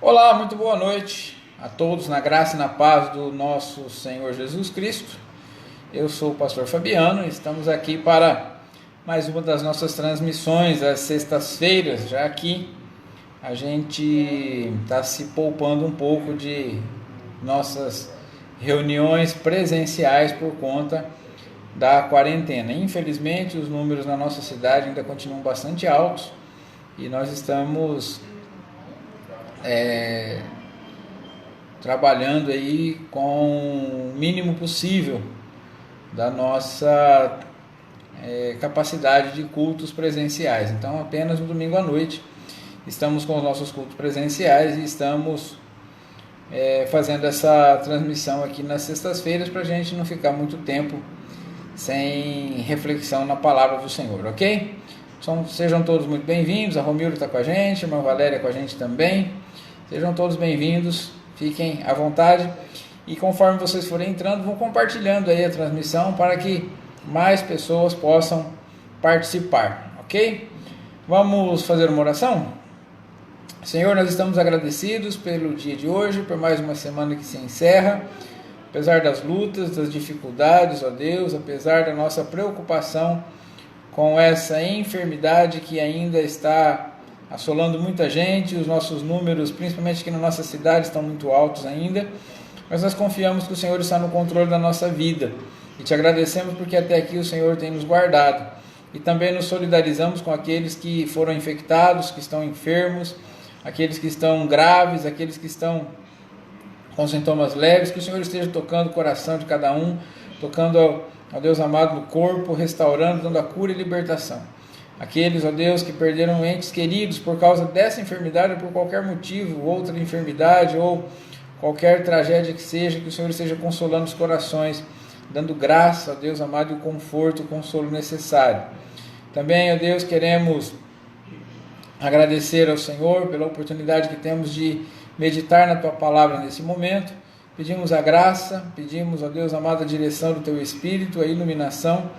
Olá, muito boa noite a todos, na graça e na paz do nosso Senhor Jesus Cristo. Eu sou o pastor Fabiano e estamos aqui para mais uma das nossas transmissões às sextas-feiras, já que a gente está se poupando um pouco de nossas reuniões presenciais por conta da quarentena. Infelizmente, os números na nossa cidade ainda continuam bastante altos e nós estamos trabalhando aí com o mínimo possível da nossa capacidade de cultos presenciais. Então, apenas no domingo à noite estamos com os nossos cultos presenciais e estamos fazendo essa transmissão aqui nas sextas-feiras para a gente não ficar muito tempo sem reflexão na palavra do Senhor, ok? Então, sejam todos muito bem-vindos. A Romildo está com a gente, a irmã Valéria com a gente também. Sejam todos bem-vindos, fiquem à vontade. E conforme vocês forem entrando, vão compartilhando aí a transmissão para que mais pessoas possam participar, ok? Vamos fazer uma oração? Senhor, nós estamos agradecidos pelo dia de hoje, por mais uma semana que se encerra. Apesar das lutas, das dificuldades, ó Deus, apesar da nossa preocupação com essa enfermidade que ainda está assolando muita gente, os nossos números, principalmente aqui na nossa cidade, estão muito altos ainda, mas nós confiamos que o Senhor está no controle da nossa vida e te agradecemos porque até aqui o Senhor tem nos guardado e também nos solidarizamos com aqueles que foram infectados, que estão enfermos, aqueles que estão graves, aqueles que estão com sintomas leves, que o Senhor esteja tocando o coração de cada um, tocando ao Deus amado no corpo, restaurando, dando a cura e libertação. Aqueles, ó Deus, que perderam entes queridos por causa dessa enfermidade ou por qualquer motivo, outra enfermidade ou qualquer tragédia que seja, que o Senhor esteja consolando os corações, dando graça, ó Deus amado, e o conforto, o consolo necessário. Também, ó Deus, queremos agradecer ao Senhor pela oportunidade que temos de meditar na Tua Palavra nesse momento. Pedimos a graça, pedimos, ó Deus amado, a direção do Teu Espírito, a iluminação,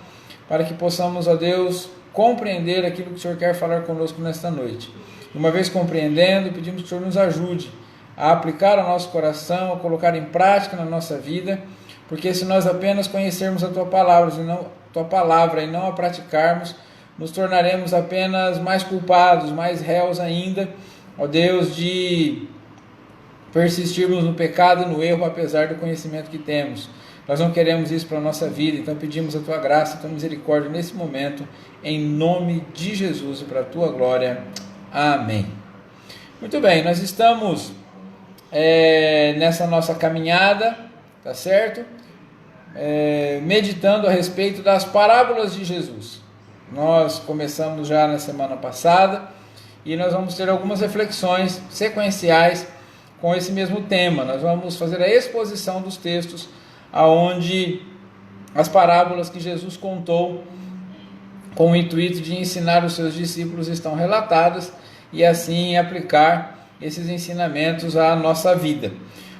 para que possamos, ó Deus, compreender aquilo que o Senhor quer falar conosco nesta noite. Uma vez compreendendo, pedimos que o Senhor nos ajude a aplicar ao nosso coração, a colocar em prática na nossa vida, porque se nós apenas conhecermos a Tua Palavra e não a praticarmos, nos tornaremos apenas mais culpados, mais réus ainda, ó Deus, de persistirmos no pecado e no erro, apesar do conhecimento que temos. Nós não queremos isso para a nossa vida, então pedimos a Tua graça, a Tua misericórdia nesse momento, em nome de Jesus e para a Tua glória. Amém. Muito bem, nós estamos nessa nossa caminhada, tá certo? Meditando a respeito das parábolas de Jesus. Nós começamos já na semana passada e nós vamos ter algumas reflexões sequenciais com esse mesmo tema. Nós vamos fazer a exposição dos textos aonde as parábolas que Jesus contou com o intuito de ensinar os seus discípulos estão relatadas e assim aplicar esses ensinamentos à nossa vida.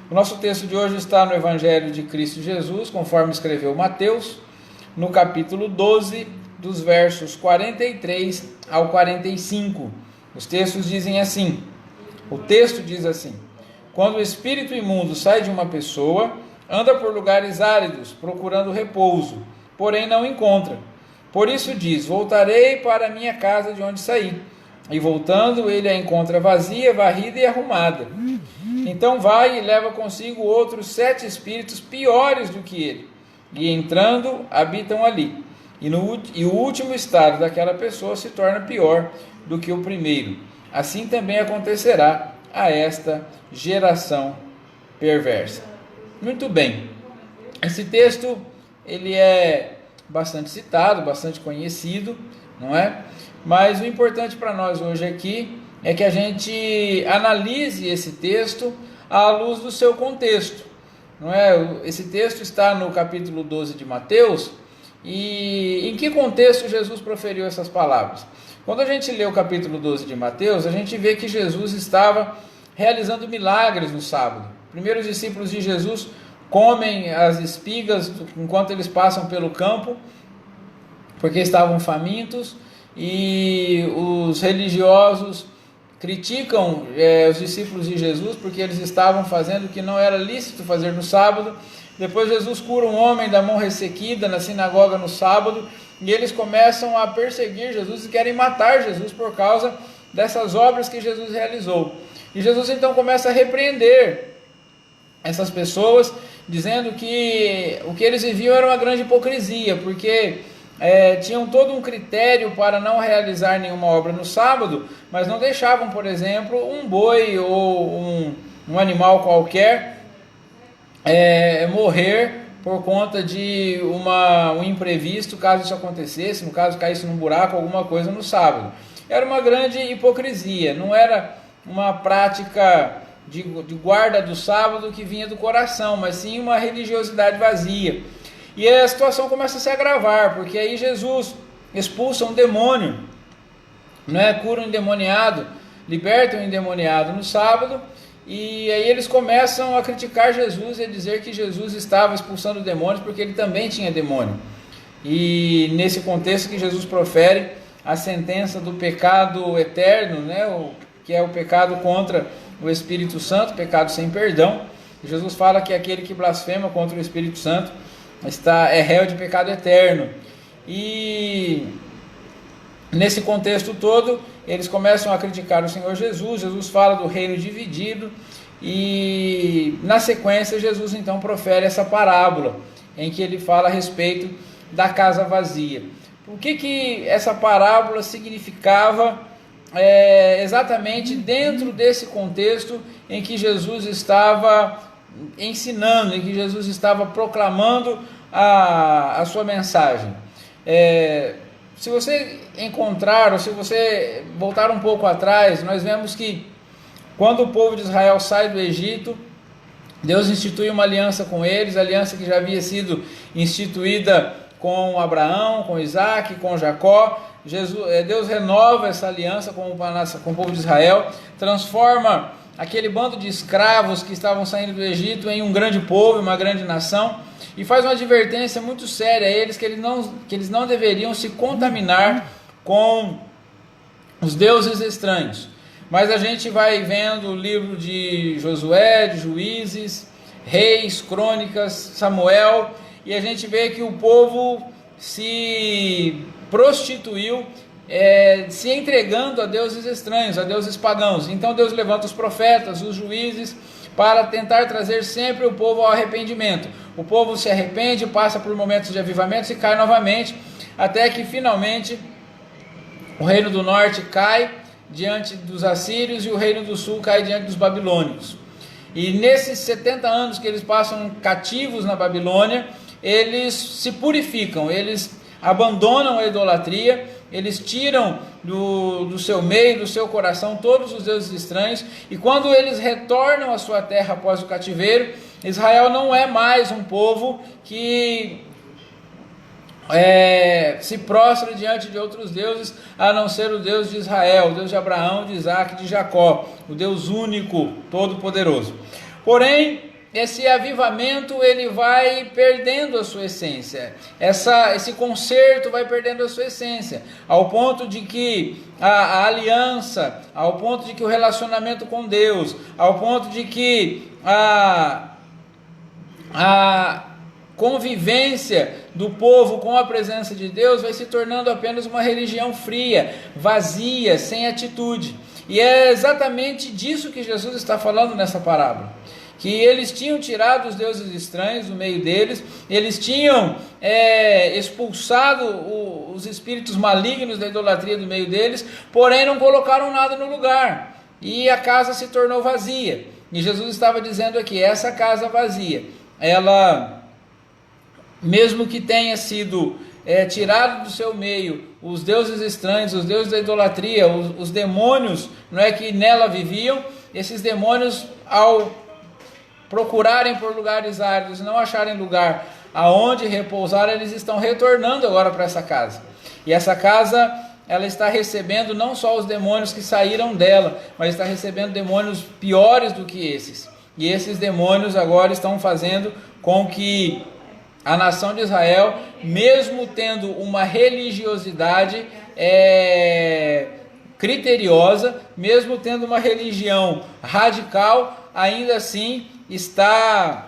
O nosso texto de hoje está no Evangelho de Cristo Jesus, conforme escreveu Mateus, no capítulo 12, dos versos 43 ao 45. Os textos dizem assim, o texto diz assim: quando o espírito imundo sai de uma pessoa, anda por lugares áridos, procurando repouso, porém não encontra. Por isso diz, voltarei para a minha casa de onde saí. E voltando, ele a encontra vazia, varrida e arrumada. Então vai e leva consigo outros 7 espíritos piores do que ele. E entrando, habitam ali. E o último estado daquela pessoa se torna pior do que o primeiro. Assim também acontecerá a esta geração perversa. Muito bem, esse texto ele é bastante citado, bastante conhecido, não é? Mas o importante para nós hoje aqui é que a gente analise esse texto à luz do seu contexto, não é? Esse texto está no capítulo 12 de Mateus, e em que contexto Jesus proferiu essas palavras? Quando a gente lê o capítulo 12 de Mateus, a gente vê que Jesus estava realizando milagres no sábado. Primeiro, os discípulos de Jesus comem as espigas enquanto eles passam pelo campo, porque estavam famintos, e os religiosos criticam os discípulos de Jesus porque eles estavam fazendo o que não era lícito fazer no sábado. Depois Jesus cura um homem da mão ressequida na sinagoga no sábado, e eles começam a perseguir Jesus e querem matar Jesus por causa dessas obras que Jesus realizou. E Jesus então começa a repreender essas pessoas, dizendo que o que eles viviam era uma grande hipocrisia, porque tinham todo um critério para não realizar nenhuma obra no sábado, mas não deixavam, por exemplo, um boi ou um animal qualquer morrer por conta de um imprevisto, caso isso acontecesse, no caso caísse num buraco, alguma coisa no sábado. Era uma grande hipocrisia, não era uma prática de guarda do sábado que vinha do coração, mas sim uma religiosidade vazia. E a situação começa a se agravar, porque aí Jesus expulsa um demônio, cura um endemoniado, liberta um endemoniado no sábado, e aí eles começam a criticar Jesus e a dizer que Jesus estava expulsando demônios porque ele também tinha demônio. E nesse contexto que Jesus profere a sentença do pecado eterno, que é o pecado contra o Espírito Santo, pecado sem perdão. Jesus fala que aquele que blasfema contra o Espírito Santo é réu de pecado eterno. E nesse contexto todo, eles começam a criticar o Senhor Jesus. Jesus fala do reino dividido, e na sequência Jesus então profere essa parábola, em que ele fala a respeito da casa vazia. O que essa parábola significava exatamente dentro desse contexto em que Jesus estava ensinando, em que Jesus estava proclamando a sua mensagem? Se você encontrar, ou se você voltar um pouco atrás, nós vemos que quando o povo de Israel sai do Egito, Deus institui uma aliança com eles, aliança que já havia sido instituída com Abraão, com Isaac, com Jacó. Deus renova essa aliança com o povo de Israel, transforma aquele bando de escravos que estavam saindo do Egito em um grande povo, uma grande nação, e faz uma advertência muito séria a eles, que eles não deveriam se contaminar com os deuses estranhos. Mas a gente vai vendo o livro de Josué, de Juízes, Reis, Crônicas, Samuel, e a gente vê que o povo se prostituiu, se entregando a deuses estranhos, a deuses pagãos. Então Deus levanta os profetas, os juízes, para tentar trazer sempre o povo ao arrependimento. O povo se arrepende, passa por momentos de avivamento e cai novamente, até que finalmente o reino do norte cai diante dos assírios e o reino do sul cai diante dos babilônicos. E nesses 70 anos que eles passam cativos na Babilônia, eles se purificam, eles abandonam a idolatria, eles tiram do seu meio, do seu coração, todos os deuses estranhos, e quando eles retornam à sua terra após o cativeiro, Israel não é mais um povo que se prostra diante de outros deuses, a não ser o Deus de Israel, o Deus de Abraão, de Isaac, de Jacó, o Deus único, todo-poderoso. Porém, esse avivamento ele vai perdendo a sua essência, esse concerto vai perdendo a sua essência, ao ponto de que a aliança, ao ponto de que o relacionamento com Deus, ao ponto de que a convivência do povo com a presença de Deus vai se tornando apenas uma religião fria, vazia, sem atitude. E é exatamente disso que Jesus está falando nessa parábola. Que eles tinham tirado os deuses estranhos do meio deles, eles tinham expulsado os espíritos malignos da idolatria do meio deles, porém não colocaram nada no lugar, e a casa se tornou vazia. E Jesus estava dizendo aqui, essa casa vazia, ela, mesmo que tenha sido tirado do seu meio os deuses estranhos, os deuses da idolatria, os demônios, não é, que nela viviam, esses demônios, ao procurarem por lugares áridos e não acharem lugar aonde repousar, eles estão retornando agora para essa casa. E essa casa, ela está recebendo não só os demônios que saíram dela, mas está recebendo demônios piores do que esses. E esses demônios agora estão fazendo com que a nação de Israel, mesmo tendo uma religiosidade criteriosa, mesmo tendo uma religião radical, ainda assim está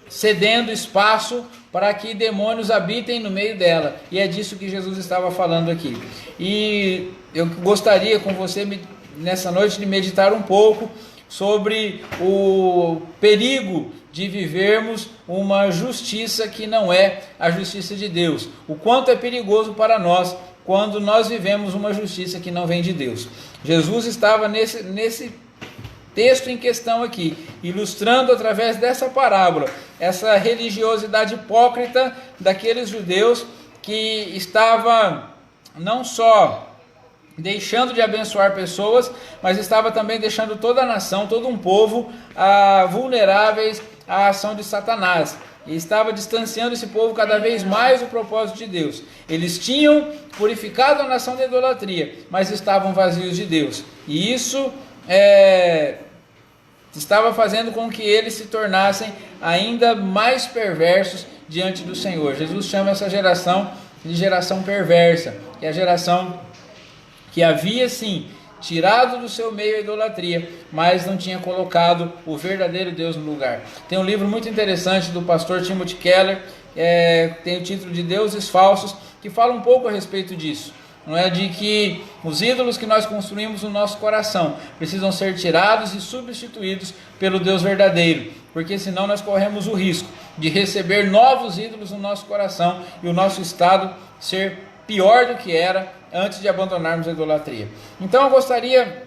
cedendo espaço para que demônios habitem no meio dela. E é disso que Jesus estava falando aqui. E eu gostaria com você nessa noite de meditar um pouco sobre o perigo de vivermos uma justiça que não é a justiça de Deus. O quanto é perigoso para nós quando nós vivemos uma justiça que não vem de Deus. Jesus estava nesse texto em questão aqui, ilustrando através dessa parábola essa religiosidade hipócrita daqueles judeus que estava não só deixando de abençoar pessoas, mas estava também deixando toda a nação, todo um povo vulneráveis à ação de Satanás. E estava distanciando esse povo cada vez mais do propósito de Deus. Eles tinham purificado a nação da idolatria, mas estavam vazios de Deus. E isso estava fazendo com que eles se tornassem ainda mais perversos diante do Senhor. Jesus chama essa geração de geração perversa, que é a geração que havia sim tirado do seu meio a idolatria, mas não tinha colocado o verdadeiro Deus no lugar. Tem um livro muito interessante do pastor Timothy Keller, tem o título de Deuses Falsos, que fala um pouco a respeito disso. Não é de que os ídolos que nós construímos no nosso coração precisam ser tirados e substituídos pelo Deus verdadeiro, porque senão nós corremos o risco de receber novos ídolos no nosso coração e o nosso estado ser pior do que era antes de abandonarmos a idolatria. Então eu gostaria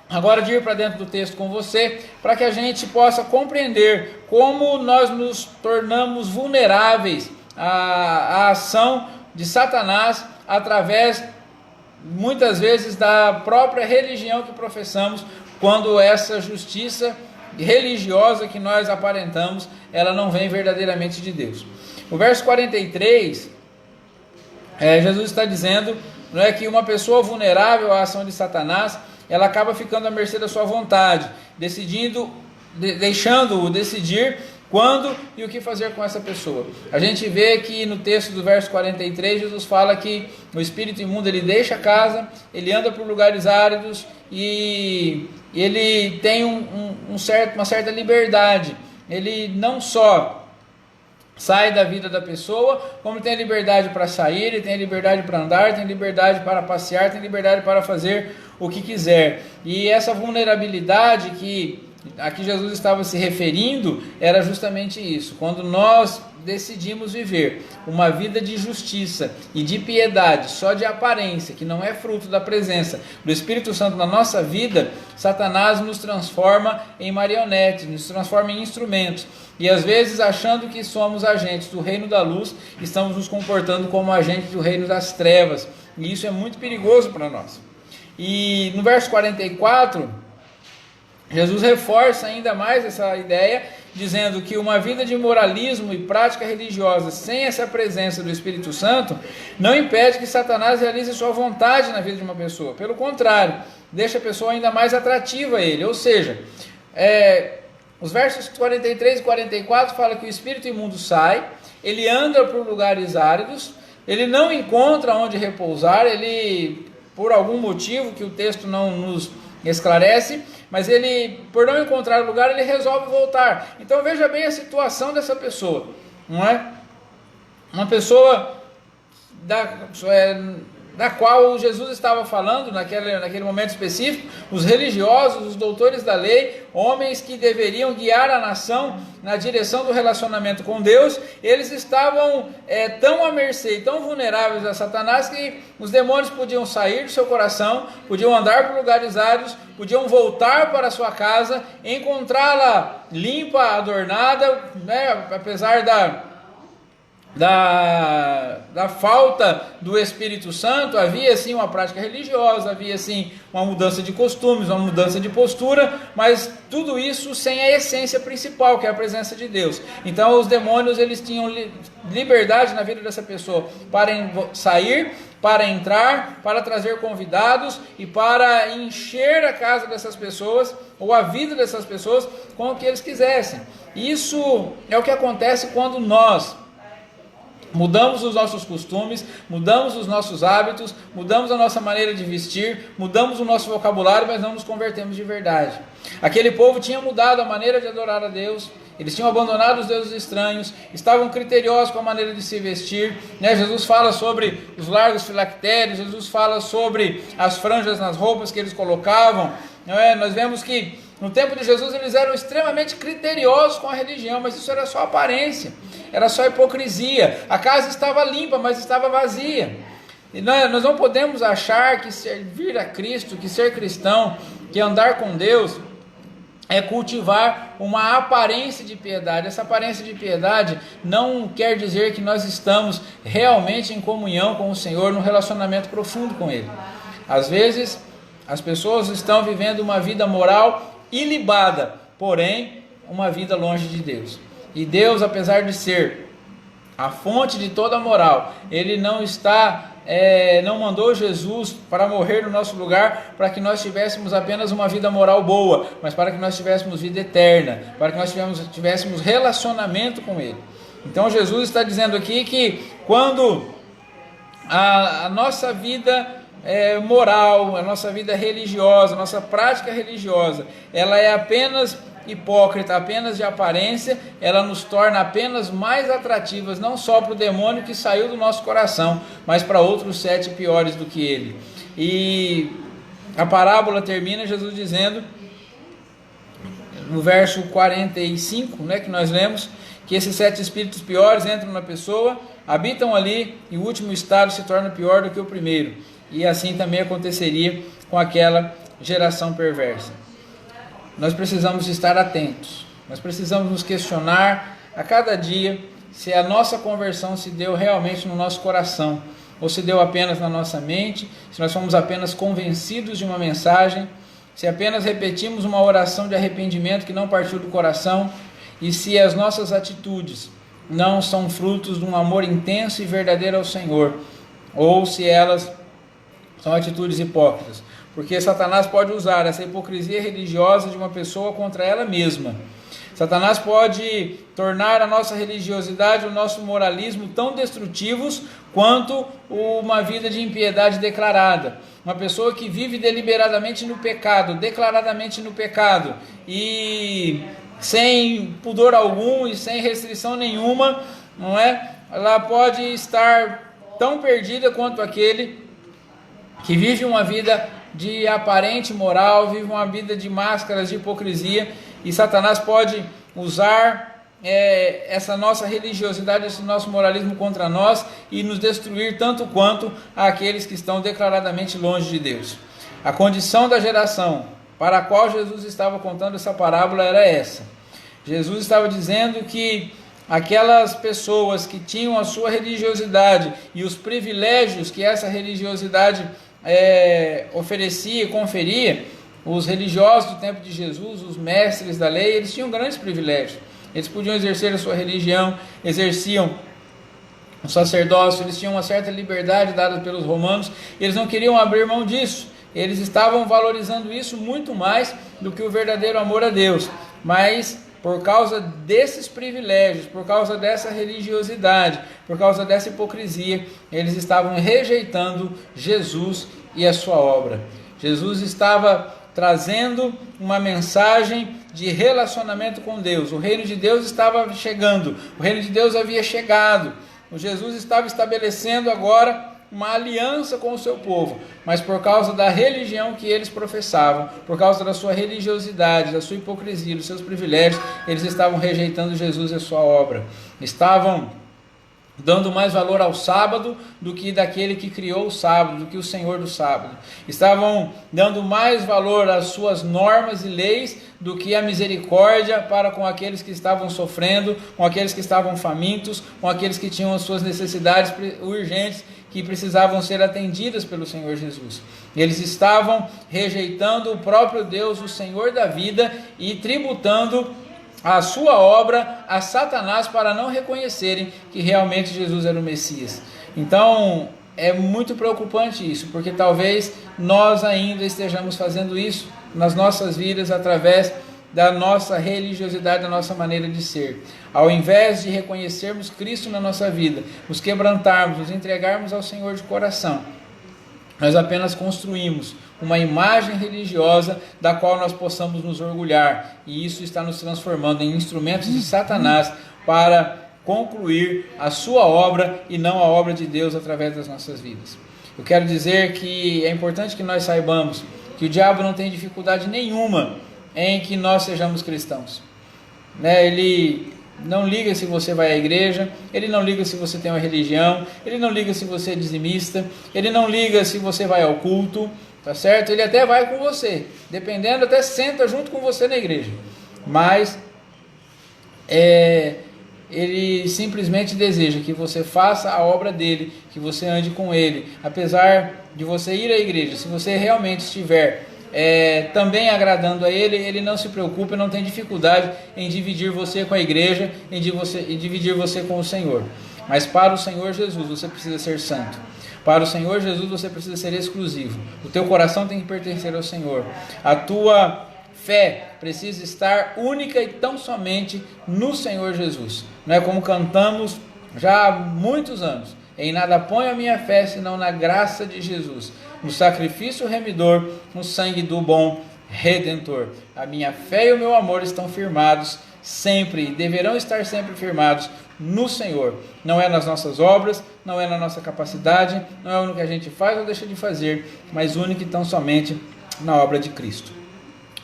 agora de ir para dentro do texto com você, para que a gente possa compreender como nós nos tornamos vulneráveis à ação de Satanás através, muitas vezes, da própria religião que professamos, quando essa justiça religiosa que nós aparentamos, ela não vem verdadeiramente de Deus. O verso 43, Jesus está dizendo, não é, que uma pessoa vulnerável à ação de Satanás, ela acaba ficando à mercê da sua vontade, deixando-o decidir quando e o que fazer com essa pessoa. A gente vê que no texto do verso 43, Jesus fala que o espírito imundo ele deixa a casa, ele anda por lugares áridos e ele tem uma certa liberdade. Ele não só sai da vida da pessoa, como tem liberdade para sair, ele tem liberdade para andar, tem liberdade para passear, tem liberdade para fazer o que quiser. E essa vulnerabilidade que aqui Jesus estava se referindo era justamente isso. Quando nós decidimos viver uma vida de justiça e de piedade só de aparência, que não é fruto da presença do Espírito Santo na nossa vida, Satanás nos transforma em marionetes, nos transforma em instrumentos. E às vezes, achando que somos agentes do reino da luz, estamos nos comportando como agentes do reino das trevas. E isso é muito perigoso para nós. E no verso 44, Jesus reforça ainda mais essa ideia, dizendo que uma vida de moralismo e prática religiosa sem essa presença do Espírito Santo não impede que Satanás realize sua vontade na vida de uma pessoa. Pelo contrário, deixa a pessoa ainda mais atrativa a ele. Ou seja, os versos 43 e 44 falam que o espírito imundo sai, ele anda por lugares áridos, ele não encontra onde repousar, ele, por algum motivo que o texto não nos esclarece, mas ele, por não encontrar lugar, ele resolve voltar. Então veja bem a situação dessa pessoa, não é? Uma pessoa da qual Jesus estava falando naquele momento específico, os religiosos, os doutores da lei, homens que deveriam guiar a nação na direção do relacionamento com Deus, eles estavam tão à mercê, tão vulneráveis a Satanás, que os demônios podiam sair do seu coração, podiam andar por lugares áridos, podiam voltar para a sua casa, encontrá-la limpa, adornada, né, apesar da falta do Espírito Santo, havia sim uma prática religiosa, havia sim uma mudança de costumes, uma mudança de postura, mas tudo isso sem a essência principal, que é a presença de Deus. Então os demônios, eles tinham liberdade na vida dessa pessoa para sair, para entrar, para trazer convidados e para encher a casa dessas pessoas ou a vida dessas pessoas com o que eles quisessem. Isso é o que acontece quando nós Mudamos os nossos costumes, mudamos os nossos hábitos, mudamos a nossa maneira de vestir, mudamos o nosso vocabulário, mas não nos convertemos de verdade. Aquele povo tinha mudado a maneira de adorar a Deus, eles tinham abandonado os deuses estranhos, estavam criteriosos com a maneira de se vestir, né? Jesus fala sobre os largos filactérios, Jesus fala sobre as franjas nas roupas que eles colocavam, né? Nós vemos que no tempo de Jesus eles eram extremamente criteriosos com a religião, mas isso era só aparência, era só hipocrisia. A casa estava limpa, mas estava vazia. E nós não podemos achar que servir a Cristo, que ser cristão, que andar com Deus é cultivar uma aparência de piedade. Essa aparência de piedade não quer dizer que nós estamos realmente em comunhão com o Senhor, num relacionamento profundo com Ele. Às vezes as pessoas estão vivendo uma vida moral ilibada, porém uma vida longe de Deus. E Deus, apesar de ser a fonte de toda a moral, Ele não mandou Jesus para morrer no nosso lugar para que nós tivéssemos apenas uma vida moral boa, mas para que nós tivéssemos vida eterna, para que nós tivéssemos relacionamento com Ele. Então Jesus está dizendo aqui que quando a nossa vida moral, a nossa vida religiosa, a nossa prática religiosa, ela é apenas hipócrita, apenas de aparência, ela nos torna apenas mais atrativas, não só para o demônio que saiu do nosso coração, mas para outros 7 piores do que ele. E a parábola termina Jesus dizendo, no verso 45, né, que nós lemos, que esses 7 espíritos piores entram na pessoa, habitam ali, e o último estado se torna pior do que o primeiro. E assim também aconteceria com aquela geração perversa. Nós precisamos estar atentos, nós precisamos nos questionar a cada dia se a nossa conversão se deu realmente no nosso coração, ou se deu apenas na nossa mente, se nós fomos apenas convencidos de uma mensagem, se apenas repetimos uma oração de arrependimento que não partiu do coração, e se as nossas atitudes não são frutos de um amor intenso e verdadeiro ao Senhor, ou se elas são atitudes hipócritas. Porque Satanás pode usar essa hipocrisia religiosa de uma pessoa contra ela mesma. Satanás pode tornar a nossa religiosidade, o nosso moralismo tão destrutivos quanto uma vida de impiedade declarada. Uma pessoa que vive deliberadamente no pecado, declaradamente no pecado, e sem pudor algum e sem restrição nenhuma, não é? Ela pode estar tão perdida quanto aquele que vive uma vida de aparente moral, vive uma vida de máscaras de hipocrisia, e Satanás pode usar essa nossa religiosidade, esse nosso moralismo contra nós e nos destruir tanto quanto aqueles que estão declaradamente longe de Deus. A condição da geração para a qual Jesus estava contando essa parábola era essa. Jesus estava dizendo que aquelas pessoas que tinham a sua religiosidade e os privilégios que essa religiosidade oferecia e conferia, os religiosos do tempo de Jesus, os mestres da lei, eles tinham grandes privilégios. Eles podiam exercer a sua religião, exerciam o sacerdócio, eles tinham uma certa liberdade dada pelos romanos, eles não queriam abrir mão disso, eles estavam valorizando isso muito mais do que o verdadeiro amor a Deus. Mas por causa desses privilégios, por causa dessa religiosidade, por causa dessa hipocrisia, eles estavam rejeitando Jesus e a sua obra. Jesus estava trazendo uma mensagem de relacionamento com Deus. O reino de Deus estava chegando, o reino de Deus havia chegado. O Jesus estava estabelecendo agora uma aliança com o seu povo, mas por causa da religião que eles professavam, por causa da sua religiosidade, da sua hipocrisia, dos seus privilégios, eles estavam rejeitando Jesus e a sua obra. Estavam dando mais valor ao sábado do que daquele que criou o sábado, do que o Senhor do sábado. Estavam dando mais valor às suas normas e leis do que a misericórdia para com aqueles que estavam sofrendo, com aqueles que estavam famintos, com aqueles que tinham as suas necessidades urgentes que precisavam ser atendidas pelo Senhor Jesus. Eles estavam rejeitando o próprio Deus, o Senhor da vida, e tributando a sua obra a Satanás para não reconhecerem que realmente Jesus era o Messias. Então é muito preocupante isso, porque talvez nós ainda estejamos fazendo isso nas nossas vidas através da nossa religiosidade, da nossa maneira de ser. Ao invés de reconhecermos Cristo na nossa vida, nos quebrantarmos, nos entregarmos ao Senhor de coração, nós apenas construímos uma imagem religiosa da qual nós possamos nos orgulhar, e isso está nos transformando em instrumentos de Satanás para concluir a sua obra e não a obra de Deus através das nossas vidas. Eu quero dizer que é importante que nós saibamos que o diabo não tem dificuldade nenhuma em que nós sejamos cristãos. Ele não liga se você vai à igreja, ele não liga se você tem uma religião, ele não liga se você é dizimista, ele não liga se você vai ao culto, tá certo? Ele até vai com você, dependendo, até senta junto com você na igreja, mas ele simplesmente deseja que você faça a obra dele, que você ande com ele, apesar de você ir à igreja. Se você realmente estiver também agradando a ele, ele não se preocupa, não tem dificuldade em dividir você com a igreja, em dividir você com o Senhor. Mas para o Senhor Jesus você precisa ser santo. Para o Senhor Jesus você precisa ser exclusivo. O teu coração tem que pertencer ao Senhor. A tua fé precisa estar única e tão somente no Senhor Jesus. Não é como cantamos já há muitos anos: em nada ponho a minha fé senão na graça de Jesus, no sacrifício remidor, no sangue do bom Redentor. A minha fé e o meu amor estão firmados sempre, e deverão estar sempre firmados no Senhor. Não é nas nossas obras, não é na nossa capacidade, não é no que a gente faz ou deixa de fazer, mas único e tão somente na obra de Cristo.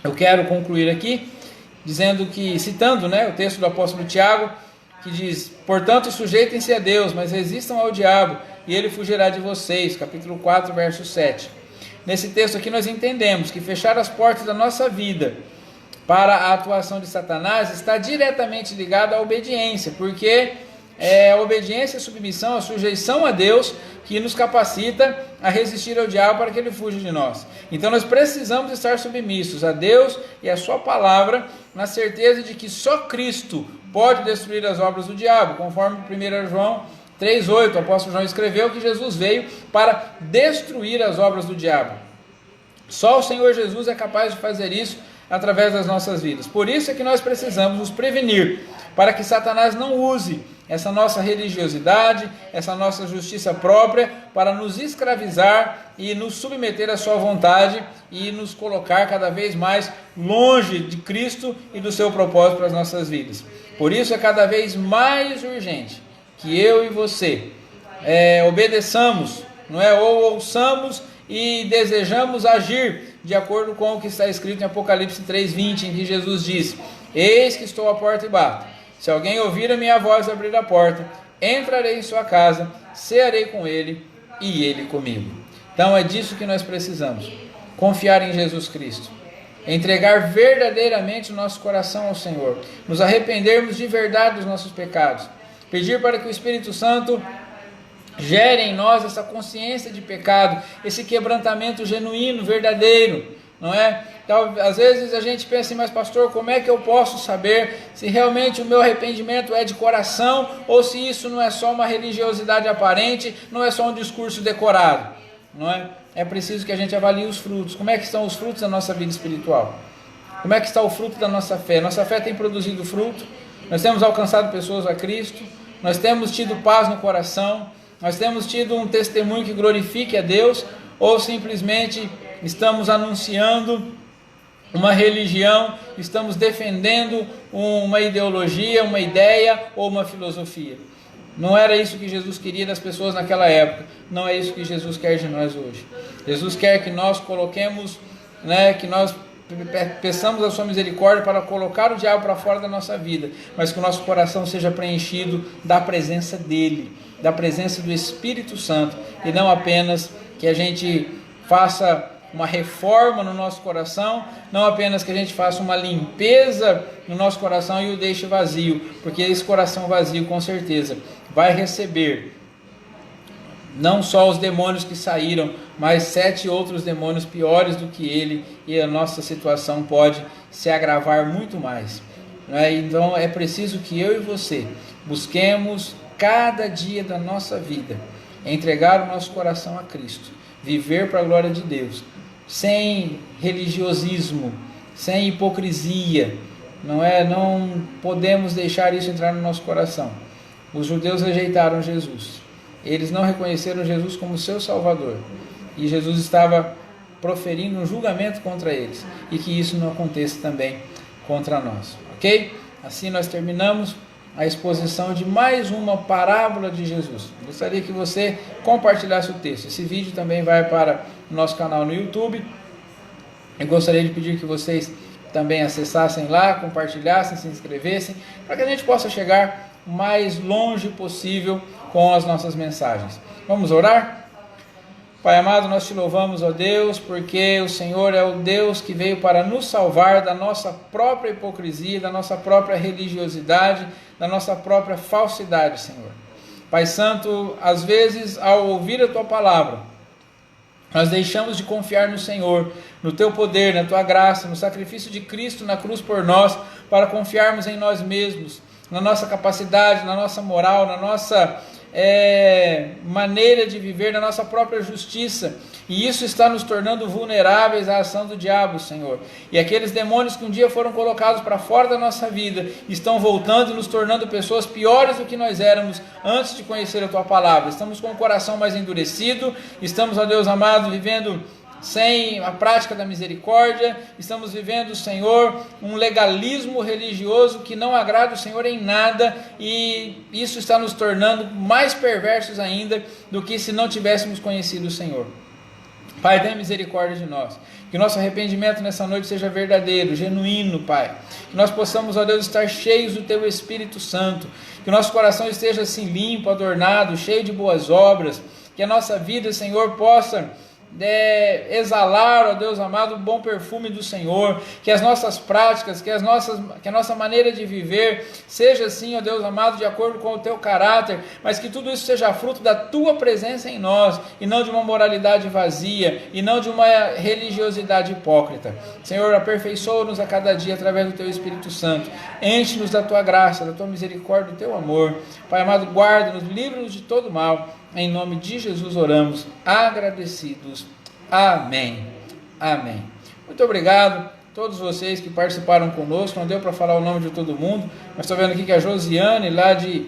Eu quero concluir aqui dizendo que, citando o texto do apóstolo Tiago, que diz: portanto sujeitem-se a Deus, mas resistam ao diabo, e ele fugirá de vocês, capítulo 4, verso 7. Nesse texto aqui nós entendemos que fechar as portas da nossa vida para a atuação de Satanás está diretamente ligado à obediência, porque é a obediência, a submissão, a sujeição a Deus que nos capacita a resistir ao diabo para que ele fuja de nós. Então nós precisamos estar submissos a Deus e a sua palavra, na certeza de que só Cristo pode destruir as obras do diabo, conforme 1 João 3,8, o apóstolo João escreveu que Jesus veio para destruir as obras do diabo. Só o Senhor Jesus é capaz de fazer isso através das nossas vidas. Por isso é que nós precisamos nos prevenir, para que Satanás não use essa nossa religiosidade, essa nossa justiça própria, para nos escravizar e nos submeter à sua vontade e nos colocar cada vez mais longe de Cristo e do seu propósito para as nossas vidas. Por isso é cada vez mais urgente que eu e você obedeçamos, ou ouçamos e desejamos agir de acordo com o que está escrito em Apocalipse 3,20, em que Jesus diz: eis que estou à porta e bato. Se alguém ouvir a minha voz e abrir a porta, entrarei em sua casa, cearei com ele e ele comigo. Então é disso que nós precisamos: confiar em Jesus Cristo, entregar verdadeiramente o nosso coração ao Senhor, nos arrependermos de verdade dos nossos pecados, pedir para que o Espírito Santo gere em nós essa consciência de pecado, esse quebrantamento genuíno, verdadeiro, não é? Então, às vezes a gente pensa assim: mas pastor, como é que eu posso saber se realmente o meu arrependimento é de coração, ou se isso não é só uma religiosidade aparente, não é só um discurso decorado, não é? É preciso que a gente avalie os frutos. Como é que estão os frutos da nossa vida espiritual? Como é que está o fruto da nossa fé? Nossa fé tem produzido fruto? Nós temos alcançado pessoas a Cristo? Nós temos tido paz no coração? Nós temos tido um testemunho que glorifique a Deus? Ou simplesmente estamos anunciando uma religião, estamos defendendo uma ideologia, uma ideia ou uma filosofia? Não era isso que Jesus queria das pessoas naquela época, não é isso que Jesus quer de nós hoje. Jesus quer que nós coloquemos, que nós peçamos a sua misericórdia para colocar o diabo para fora da nossa vida, mas que o nosso coração seja preenchido da presença dele, da presença do Espírito Santo, e não apenas que a gente faça uma reforma no nosso coração, não apenas que a gente faça uma limpeza no nosso coração e o deixe vazio, porque esse coração vazio com certeza vai receber não só os demônios que saíram, mas 7 outros demônios piores do que ele, e a nossa situação pode se agravar muito mais. Então é preciso que eu e você busquemos cada dia da nossa vida entregar o nosso coração a Cristo, viver para a glória de Deus, sem religiosismo, sem hipocrisia, não podemos deixar isso entrar no nosso coração. Os judeus rejeitaram Jesus, eles não reconheceram Jesus como seu Salvador, e Jesus estava proferindo um julgamento contra eles, e que isso não aconteça também contra nós, ok? Assim nós terminamos a exposição de mais uma parábola de Jesus. Gostaria que você compartilhasse o texto. Esse vídeo também vai para o nosso canal no YouTube. Eu gostaria de pedir que vocês também acessassem lá, compartilhassem, se inscrevessem, para que a gente possa chegar o mais longe possível com as nossas mensagens. Vamos orar? Pai amado, nós te louvamos, ó Deus, porque o Senhor é o Deus que veio para nos salvar da nossa própria hipocrisia, da nossa própria religiosidade, da nossa própria falsidade, Senhor. Pai Santo, às vezes, ao ouvir a Tua palavra, nós deixamos de confiar no Senhor, no Teu poder, na Tua graça, no sacrifício de Cristo na cruz por nós, para confiarmos em nós mesmos, na nossa capacidade, na nossa moral, na nossa maneira de viver, na nossa própria justiça, e isso está nos tornando vulneráveis à ação do diabo, Senhor. E aqueles demônios que um dia foram colocados para fora da nossa vida estão voltando e nos tornando pessoas piores do que nós éramos antes de conhecer a Tua palavra. Estamos com o coração mais endurecido, estamos, ó Deus amado, vivendo sem a prática da misericórdia, estamos vivendo, Senhor, um legalismo religioso que não agrada o Senhor em nada, e isso está nos tornando mais perversos ainda do que se não tivéssemos conhecido o Senhor. Pai, tenha misericórdia de nós, que nosso arrependimento nessa noite seja verdadeiro, genuíno, Pai, que nós possamos, ó Deus, estar cheios do Teu Espírito Santo, que o nosso coração esteja assim limpo, adornado, cheio de boas obras, que a nossa vida, Senhor, possa exalar, ó Deus amado, o bom perfume do Senhor, que as nossas práticas, que a nossa maneira de viver seja assim, ó Deus amado, de acordo com o Teu caráter, mas que tudo isso seja fruto da Tua presença em nós, e não de uma moralidade vazia, e não de uma religiosidade hipócrita. Senhor, aperfeiçoa-nos a cada dia através do Teu Espírito Santo, enche-nos da Tua graça, da Tua misericórdia, do Teu amor. Pai amado, guarda-nos, livra-nos de todo mal. Em nome de Jesus oramos, agradecidos. Amém. Amém. Muito obrigado a todos vocês que participaram conosco. Não deu para falar o nome de todo mundo, mas estou vendo aqui que a Josiane, lá de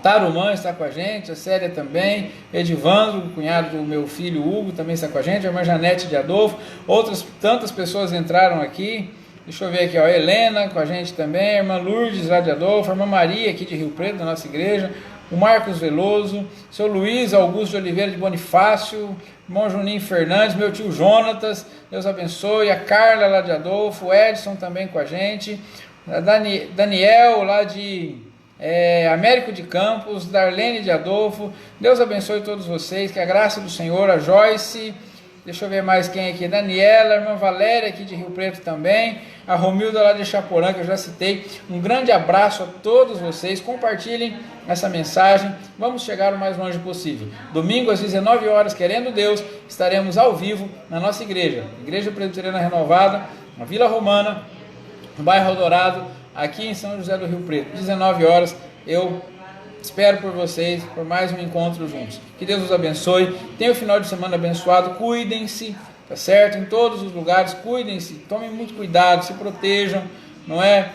Tarumã, está com a gente, a Célia também, Edivandro, o cunhado do meu filho Hugo, também está com a gente, a irmã Janete de Adolfo, outras tantas pessoas entraram aqui. Deixa eu ver aqui, ó, a Helena com a gente também, a irmã Lourdes lá de Adolfo, a irmã Maria aqui de Rio Preto, da nossa igreja, o Marcos Veloso, seu Luiz Augusto de Oliveira de Bonifácio, irmão Juninho Fernandes, meu tio Jonatas, Deus abençoe, a Carla lá de Adolfo, o Edson também com a gente, a Daniel lá de Américo de Campos, Darlene de Adolfo, Deus abençoe todos vocês, que a graça do Senhor, a Joyce, deixa eu ver mais quem aqui, Daniela, a irmã Valéria aqui de Rio Preto também, a Romilda lá de Chaporã, que eu já citei. Um grande abraço a todos vocês, compartilhem essa mensagem, vamos chegar o mais longe possível. Domingo às 19 horas, querendo Deus, estaremos ao vivo na nossa igreja, Igreja Presbiteriana Renovada, na Vila Romana, no bairro Eldorado, aqui em São José do Rio Preto, 19 horas, eu espero por vocês, por mais um encontro juntos. Que Deus os abençoe. Tenha um final de semana abençoado. Cuidem-se, tá certo? Em todos os lugares, cuidem-se. Tomem muito cuidado, se protejam, não é?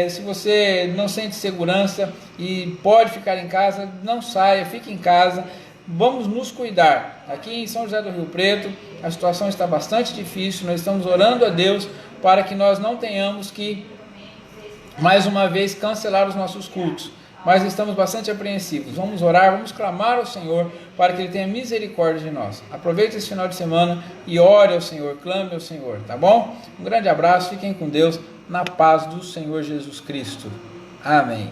Se você não sente segurança e pode ficar em casa, não saia, fique em casa. Vamos nos cuidar. Aqui em São José do Rio Preto, a situação está bastante difícil. Nós estamos orando a Deus para que nós não tenhamos que, mais uma vez, cancelar os nossos cultos. Mas estamos bastante apreensivos. Vamos orar, vamos clamar ao Senhor para que Ele tenha misericórdia de nós. Aproveite esse final de semana e ore ao Senhor, clame ao Senhor, tá bom? Um grande abraço, fiquem com Deus, na paz do Senhor Jesus Cristo. Amém.